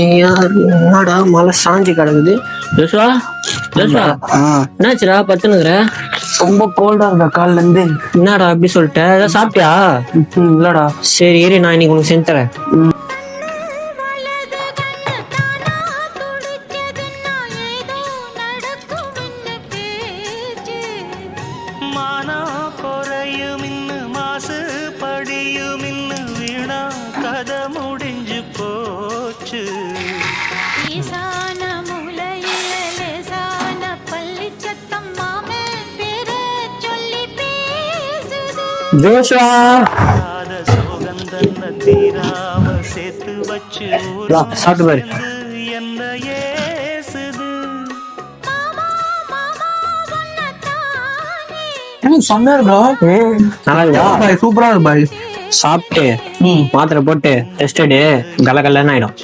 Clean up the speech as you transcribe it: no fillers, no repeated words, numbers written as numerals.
என்னடா மழை சாஞ்சி கிடக்குது. ஜோசுவா ஜோசுவா என்னாச்சுடா பத்துனுக்குற? ரொம்ப கோல்டா இருக்கா கால்ல இருந்து. என்னடா அப்படி சொல்லிட்ட? ஏதாவது சாப்பிட்டியா? இல்லடா. சரி இரு, நான் இன்னைக்கு உனக்கு செஞ்சு தரேன். முடிஞ்சு போச்சு. ஜோஷுவா சோகந்தன்ன தீராம சேர்த்து வச்சு சாப்பிட்டு பாரு. என்ன ஏசுது. செம்மையா இருக்கா? நல்லா இருக்கா? சூப்பரா இருக்கு பாய். சாப்பிட்டு மாத்திரை போட்டு டெஸ்ட் கல கலன்னு ஆயிடும்.